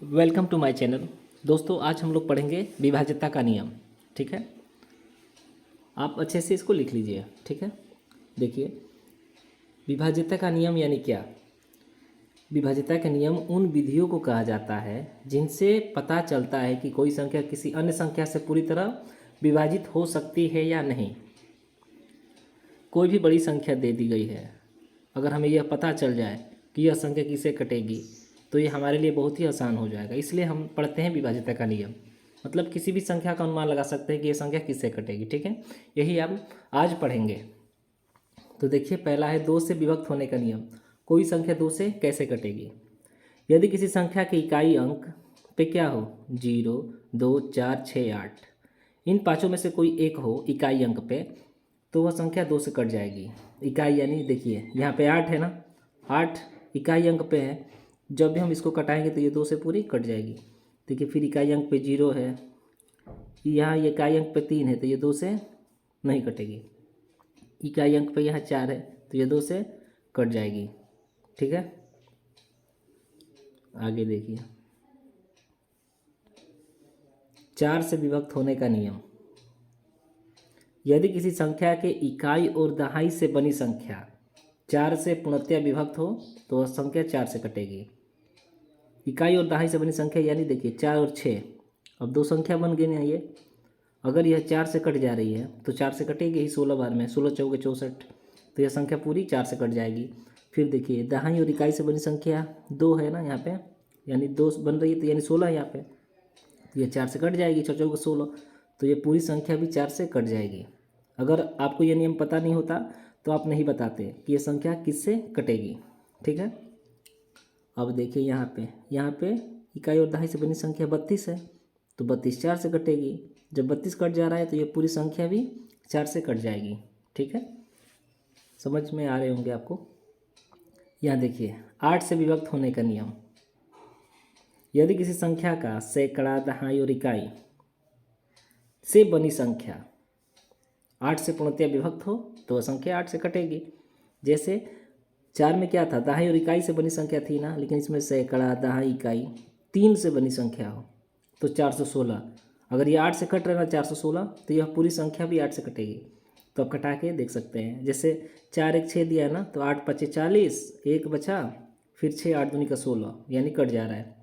Welcome to my channel. दोस्तों आज हम लोग पढ़ेंगे विभाज्यता का नियम। ठीक है, आप अच्छे से इसको लिख लीजिए। ठीक है, देखिए विभाज्यता का नियम यानी क्या। विभाज्यता का नियम उन विधियों को कहा जाता है जिनसे पता चलता है कि कोई संख्या किसी अन्य संख्या से पूरी तरह विभाजित हो सकती है या नहीं। कोई भी बड़ी संख्या दे दी गई है, अगर हमें यह पता चल जाए कि यह संख्या किससे कटेगी तो ये हमारे लिए बहुत ही आसान हो जाएगा। इसलिए हम पढ़ते हैं विभाज्यता का नियम। मतलब किसी भी संख्या का अनुमान लगा सकते हैं कि यह संख्या किससे कटेगी। ठीक है, यही हम आज पढ़ेंगे। तो देखिए पहला है 2 से विभक्त होने का नियम। कोई संख्या 2 से कैसे कटेगी। यदि किसी संख्या के इकाई अंक पे क्या हो 0, 2, 4, 6, 8, इन पाँचों में से कोई एक हो इकाई अंक पे तो वह संख्या 2 से कट जाएगी। इकाई यानी देखिए यहाँ पे 8 है ना, 8 इकाई अंक पे है। जब भी हम इसको कटाएंगे तो ये 2 से पूरी कट जाएगी। देखिए फिर इकाई अंक पे 0 है, यहाँ ये इकाई अंक पे 3 है तो ये 2 से नहीं कटेगी। इकाई अंक पे यहाँ 4 है तो ये 2 से कट जाएगी। ठीक है, आगे देखिए 4 से विभक्त होने का नियम। यदि किसी संख्या के इकाई और दहाई से बनी संख्या 4 से पूर्णतया विभक्त हो तो वह संख्या 4 से कटेगी। इकाई और दहाई से बनी संख्या यानी देखिए 4 और 6, अब 2 संख्या बन गई ना ये। अगर यह 4 से कट जा रही है तो 4 से कटेगी ही 16 बार में, 16 चौके 64, तो यह संख्या पूरी 4 से कट जाएगी। फिर देखिए दहाई और इकाई से बनी संख्या 2 है ना यहाँ पे, यानी 2 बन रही है तो यानी 16 है यहाँ पे, तो यह 4 से कट जाएगी, 4 चौके 16, तो ये पूरी संख्या भी 4 से कट जाएगी। अगर आपको यह नियम पता नहीं होता तो आप नहीं बताते कि यह संख्या किससे कटेगी। ठीक है, अब देखिए यहाँ पे इकाई और दहाई से बनी संख्या 32 है तो 32 4 से कटेगी। जब 32 कट जा रहा है तो ये पूरी संख्या भी 4 से कट जाएगी। ठीक है, समझ में आ रहे होंगे आपको। यहाँ देखिए 8 से विभक्त होने का नियम। यदि किसी संख्या का सैकड़ा, दहाई और इकाई से बनी संख्या 8 से पूर्णतया विभक्त हो तो वह संख्या 8 से कटेगी। जैसे 4 में क्या था, दहाई और इकाई से बनी संख्या थी ना, लेकिन इसमें सैकड़ा, दहाई, इकाई 3 से बनी संख्या हो तो 416। अगर ये 8 से कट रहा है ना 416 तो यह पूरी संख्या भी 8 से कटेगी। तो आप कटा के देख सकते हैं। जैसे 4 1 6 दिया है ना तो 8 5 40, 1 बचा, फिर 6 8 दूनी का 16, यानी कट जा रहा है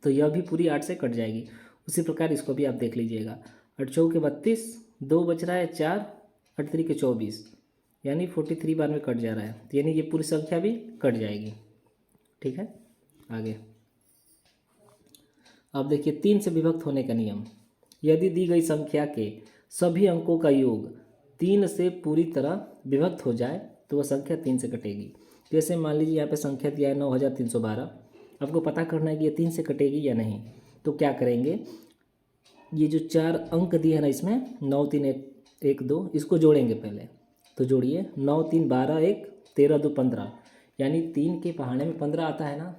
तो यह भी पूरी 8 से कट जाएगी। उसी प्रकार इसको भी आप देख लीजिएगा। 8 चौके 32, 2 बच रहा है 4, 8 3 के 24, यानी 43 बार में कट जा रहा है, तो यानी ये पूरी संख्या भी कट जाएगी। ठीक है, आगे अब देखिए 3 से विभक्त होने का नियम। यदि दी गई संख्या के सभी अंकों का योग 3 से पूरी तरह विभक्त हो जाए तो वह संख्या 3 से कटेगी। जैसे मान लीजिए यहाँ पे संख्या दिया है 9312, आपको पता करना है कि ये 3 से कटेगी या नहीं। तो क्या करेंगे, ये जो 4 अंक दिए हैं ना इसमें 9 3 1 2, इसको जोड़ेंगे पहले। तो जोड़िए 9 3 12 1 13 2 15, यानी 3 के पहाड़े में 15 आता है ना,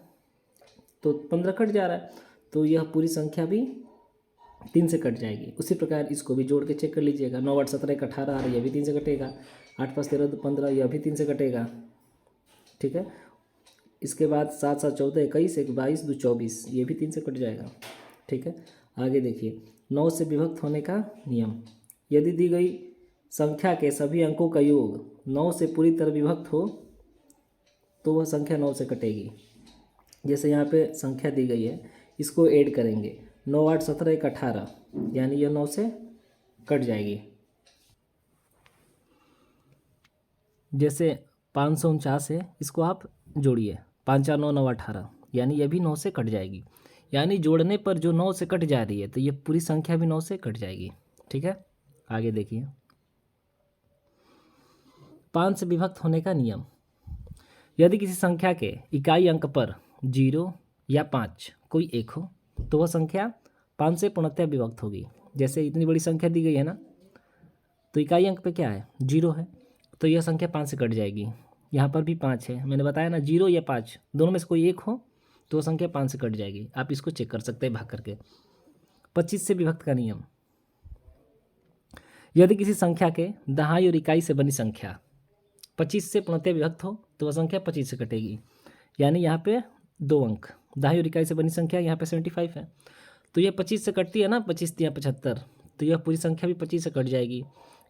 तो 15 कट जा रहा है तो यह पूरी संख्या भी 3 से कट जाएगी। उसी प्रकार इसको भी जोड़ के चेक कर लीजिएगा। 9 8 17 1 18 आ रहा है, यह भी 3 से कटेगा। 8 5 13 2 15, यह भी 3 से कटेगा। ठीक है, इसके बाद 7 7 14 21 1 22 2 24, ये भी 3 से कट जाएगा। ठीक है, आगे देखिए 9 से विभक्त होने का नियम। यदि दी गई संख्या के सभी अंकों का योग 9 से पूरी तरह विभक्त हो तो वह संख्या 9 से कटेगी। जैसे यहाँ पे संख्या दी गई है, इसको ऐड करेंगे 9 8 17 1 18, यानी यह 9 से कट जाएगी। जैसे 549 है, इसको आप जोड़िए 5 4 9 9 18, यानी यह भी 9 से कट जाएगी। यानी जोड़ने पर जो 9 से कट जा रही है तो ये पूरी संख्या भी 9 से कट जाएगी। ठीक है, आगे देखिए 5 से विभक्त होने का नियम। यदि किसी संख्या के इकाई अंक पर 0 या 5 कोई एक हो तो वह संख्या 5 से पूर्णतया विभक्त होगी। जैसे इतनी बड़ी संख्या दी गई है ना, तो इकाई अंक पे क्या है 0 है तो यह संख्या 5 से कट जाएगी। यहाँ पर भी 5 है, मैंने बताया ना 0 या 5 दोनों में से कोई एक हो तो वह संख्या 5 से कट जाएगी। आप इसको चेक कर सकते हैं भाग करके। 25 से विभक्त का नियम। यदि किसी संख्या के दहाई और इकाई से बनी संख्या 25 से पूर्णतया विभक्त हो तो वह संख्या 25 से कटेगी। यानी यहाँ पे 2 अंक दहाई और इकाई से बनी संख्या यहाँ पे 75 है, तो यह 25 से कटती है ना, 25 या 75, तो यह पूरी संख्या भी 25 से कट जाएगी।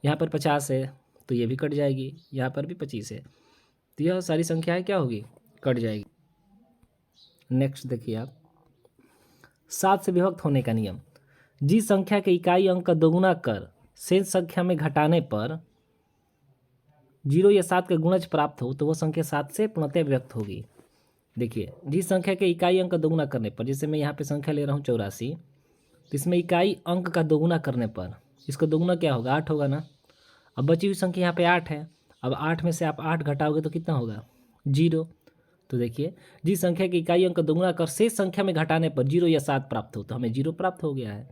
यहाँ पर 50 है तो ये भी कट जाएगी, यहाँ पर भी 25 है, तो यह सारी संख्याएं क्या होगी, कट जाएगी। नेक्स्ट देखिए आप, 7 से विभक्त होने का नियम। जिस संख्या के इकाई अंक का दोगुना कर शेष संख्या में घटाने पर 0 या 7 का गुणज प्राप्त हो तो वह संख्या 7 से पूर्णतः विभक्त होगी। देखिए, जिस संख्या के इकाई अंक का दोगुना करने पर, जैसे मैं यहाँ पे संख्या ले रहा हूँ 84, तो इसमें इकाई अंक का दोगुना करने पर इसका दोगुना क्या होगा, 8 होगा ना। अब बची हुई संख्या यहाँ पे 8 है, अब 8 में से आप 8 घटाओगे तो कितना होगा, 0। तो देखिए, जिस संख्या की इकाई अंक का दोगुना कर शेष संख्या में घटाने पर 0 या 7 प्राप्त हो, तो हमें 0 प्राप्त हो गया है,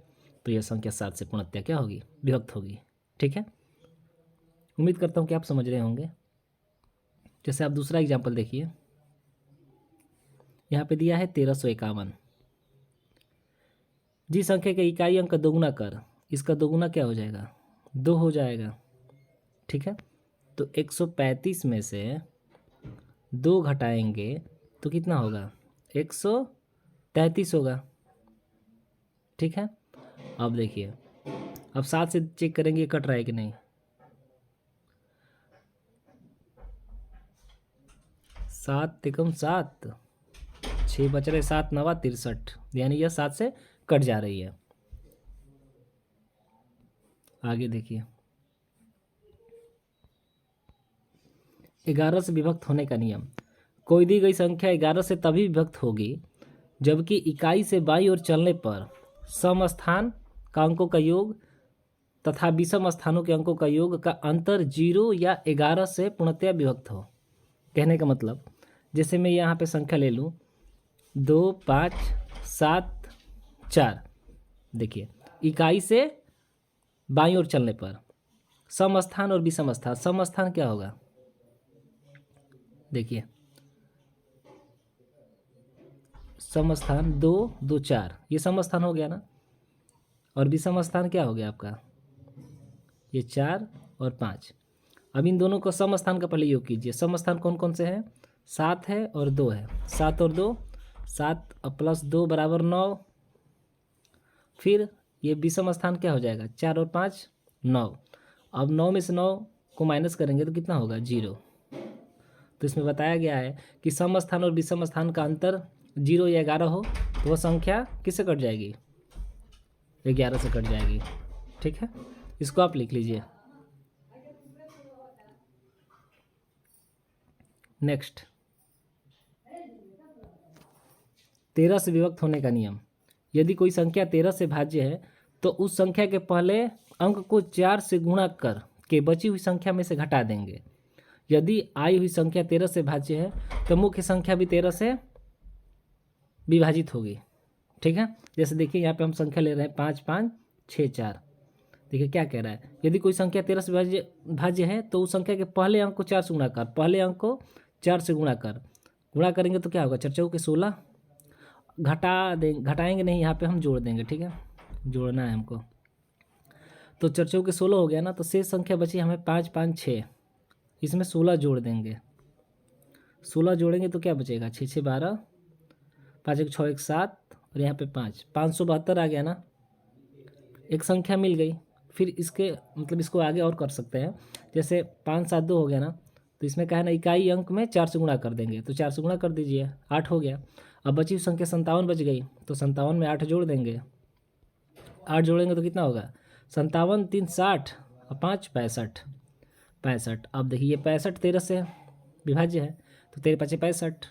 तो यह संख्या 7 से पूर्णतः क्या होगी, विभक्त होगी। ठीक है, उम्मीद करता हूँ कि आप समझ रहे होंगे। जैसे आप दूसरा एग्जाम्पल देखिए, यहाँ पे दिया है 1351। जिस संख्या के इकाई अंक का दोगुना कर, इसका दोगुना क्या हो जाएगा, 2 हो जाएगा। ठीक है, तो 135 में से 2 घटाएंगे तो कितना होगा, 133 होगा। ठीक है, अब देखिए, अब 7 से चेक करेंगे कट रहा है कि नहीं। 7 तिकम 7, 6 बच रहे, 7 नवा 63, यानी यह 7 से कट जा रही है। आगे देखिए, 11 से विभक्त होने का नियम। कोई दी गई संख्या 11 से तभी विभक्त होगी जबकि इकाई से बाईं ओर चलने पर सम स्थान का अंकों का योग तथा विषम स्थानों के अंकों का योग का अंतर 0 या 11 से पूर्णतः विभक्त हो। कहने का मतलब, जैसे मैं यहाँ पे संख्या ले लूँ 2 5 7 4, देखिए इकाई से बाईं ओर चलने पर सम स्थान और विषम स्थान, सम स्थान क्या होगा, देखिए सम स्थान 2 2 4, ये सम स्थान हो गया ना, और विषम स्थान क्या हो गया आपका, ये 4 और 5। अब इन दोनों को सम स्थान का पहले योग कीजिए। सम स्थान कौन कौन से हैं, 7 है और 2 है, 7 और 2, 7 प्लस 2 बराबर 9। फिर ये विषम स्थान क्या हो जाएगा, 4 और 5 9। अब 9 में से 9 को माइनस करेंगे तो कितना होगा, 0। तो इसमें बताया गया है कि सम स्थान और विषम स्थान का अंतर 0 या 11 हो तो वह संख्या किससे कट जाएगी, 11 से कट जाएगी। ठीक है, इसको आप लिख लीजिए। नेक्स्ट, 13 से विभक्त होने का नियम। यदि कोई संख्या 13 से भाज्य है तो उस संख्या के पहले अंक को 4 से गुणा कर के बची हुई संख्या में से घटा देंगे। यदि आई हुई संख्या 13 से भाज्य है तो मुख्य संख्या भी 13 से विभाजित होगी। ठीक है, जैसे देखिए यहाँ पे हम संख्या ले रहे हैं 5 5 6 4। देखिए क्या कह रहा है, यदि कोई संख्या 13 से भाज्य है तो उस संख्या के पहले अंक को 4 से गुणा कर, पहले अंक को 4 से गुणा कर, गुणा करेंगे तो क्या होगा, 4 चौके 16, घटाएंगे नहीं, यहाँ पे हम जोड़ देंगे। ठीक है, जोड़ना है हमको, तो 4 चौके 16 हो गया ना, तो शेष संख्या बची हमें 5 5 6, इसमें 16 जोड़ देंगे। 16 जोड़ेंगे तो क्या बचेगा, 6 6 12, 5 1 6 1 7 और यहाँ पे 5, 572 आ गया ना। एक संख्या मिल गई, फिर इसके मतलब इसको आगे और कर सकते हैं, जैसे 5 7 2 हो गया ना, तो इसमें क्या है ना, इकाई अंक में 4 से गुणा कर देंगे, तो 4 से गुणा कर दीजिए, 8 हो गया। अब बची हुई संख्या 57 बच गई, तो 57 में 8 जोड़ देंगे, 8 जोड़ेंगे तो कितना होगा, 57 3 60 और 5 65। अब देखिए ये 65 13 से विभाज्य है, तो 13 5 65,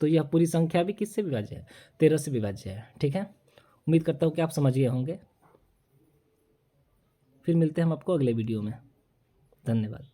तो यह पूरी संख्या भी किससे विभाज्य है, 13 से विभाज्य है। ठीक है, उम्मीद करता हूँ कि आप समझ गए होंगे। फिर मिलते हैं हम आपको अगले वीडियो में। धन्यवाद।